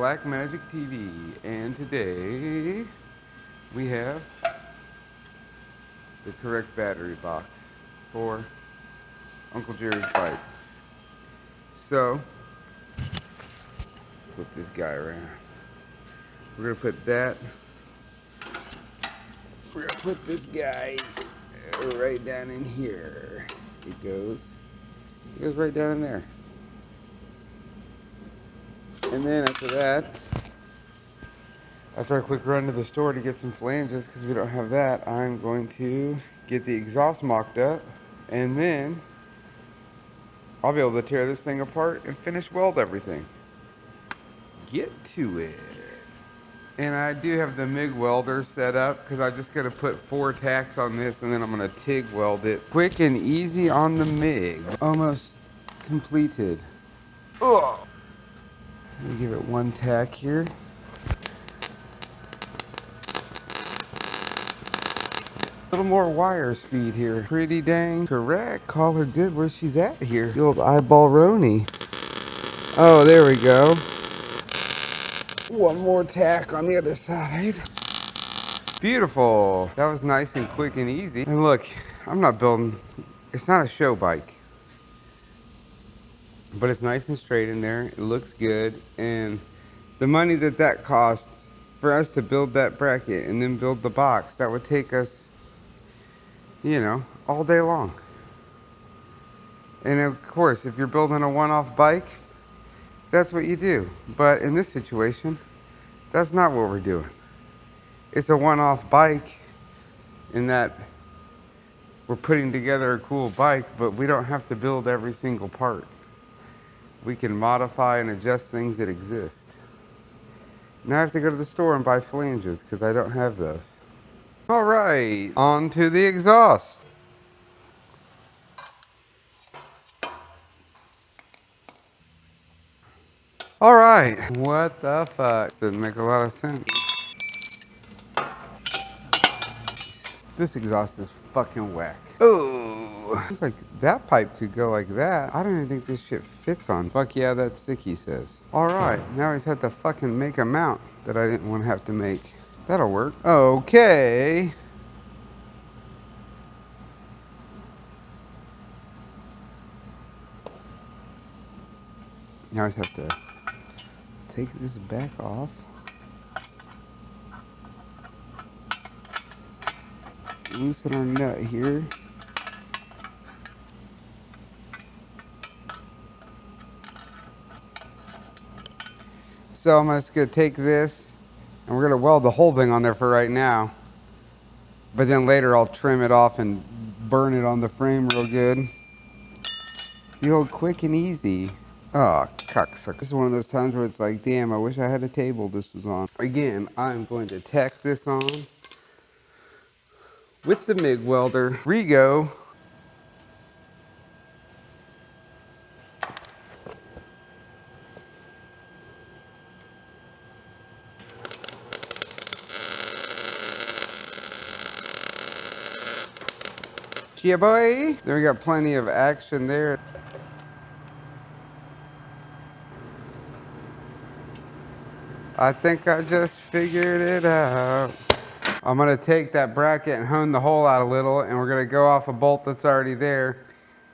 Black Magic TV, and today we have the correct battery box for Uncle Jerry's bike. So, let's flip this guy around. We're gonna put that, we're gonna put this guy right down in here. It goes right down in there. And then after that, after a quick run to the store to get some flanges, because we don't have that, I'm going to get the exhaust mocked up, and then I'll be able to tear this thing apart and finish weld everything. Get to it. And I do have the MIG welder set up, because I just got to put 4 tacks on this, and then I'm going to TIG weld it. Quick and easy on the MIG. Almost completed. Ugh. Let me give it 1 tack here. A little more wire speed here. Pretty dang correct. Call her good where she's at here. The old eyeball Roni. Oh, there we go. 1 more tack on the other side. Beautiful. That was nice and quick and easy. And look, I'm not building, it's not a show bike. But it's nice and straight in there. It looks good. And the money that cost for us to build that bracket and then build the box, that would take us, you know, all day long. And of course, if you're building a one-off bike, that's what you do. But in this situation, that's not what we're doing. It's a one-off bike in that we're putting together a cool bike, but we don't have to build every single part. We can modify and adjust things that exist. Now I have to go to the store and buy flanges because I don't have those. All right, on to the exhaust. All right, what the fuck? Doesn't make a lot of sense. This exhaust is fucking whack. Oh, looks like that pipe could go like that. I don't even think this shit fits on. Fuck yeah, that's sick, he says. All right, now he's had to fucking make a mount that I didn't want to have to make. That'll work. Okay. Now I just have to take this back off. Loosen our nut here. So I'm just gonna take this and we're gonna weld the whole thing on there for right now. But then later I'll trim it off and burn it on the frame real good. The old quick and easy. Oh, cocksucker. This is one of those times where it's like, damn, I wish I had a table this was on. Again, I'm going to tack this on with the MIG welder. Rego. Yeah, boy. Then we got plenty of action there. I think I just figured it out. I'm gonna take that bracket and hone the hole out a little, and we're gonna go off a bolt that's already there.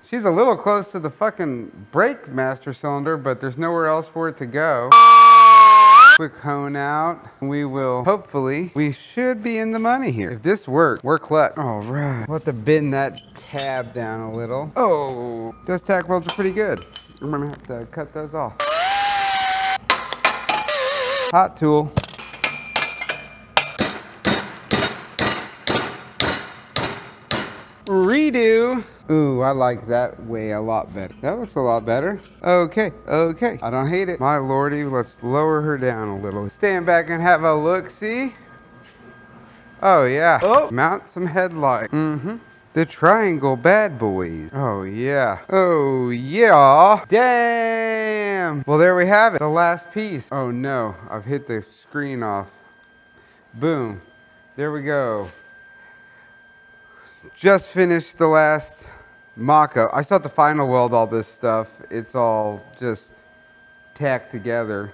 She's a little close to the fucking brake master cylinder, but there's nowhere else for it to go. Quick hone out. We will, hopefully, we should be in the money here. If this works, we're clutch. All right, we'll have to bend that tab down a little. Oh, those tack welds are pretty good. I'm gonna have to cut those off. Hot tool. Redo. Ooh, I like that way a lot better. That looks a lot better. Okay, okay. I don't hate it. My lordy, let's lower her down a little. Stand back and have a look-see. Oh, yeah. Oh. Mount some headlight. Mm-hmm. The triangle bad boys. Oh, yeah. Oh, yeah. Damn. Well, there we have it. The last piece. Oh, no. I've hit the screen off. Boom. There we go. Just finished the last mock-up. I still have to final weld all this stuff. It's all just tacked together.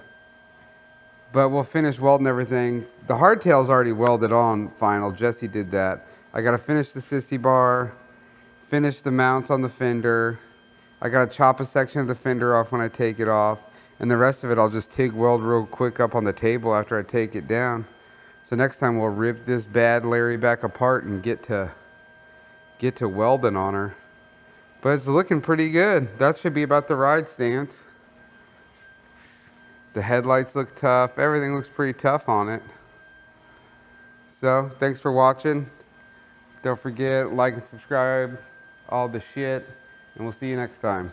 But we'll finish welding everything. The hardtail's already welded on final. Jesse did that. I gotta finish the sissy bar, finish the mounts on the fender. I gotta chop a section of the fender off when I take it off. And the rest of it I'll just TIG weld real quick up on the table after I take it down. So next time we'll rip this bad Larry back apart and get to welding on her. But it's looking pretty good. That should be about the ride stance. The headlights look tough. Everything looks pretty tough on it. So, thanks for watching. Don't forget, like and subscribe, all the shit, and we'll see you next time.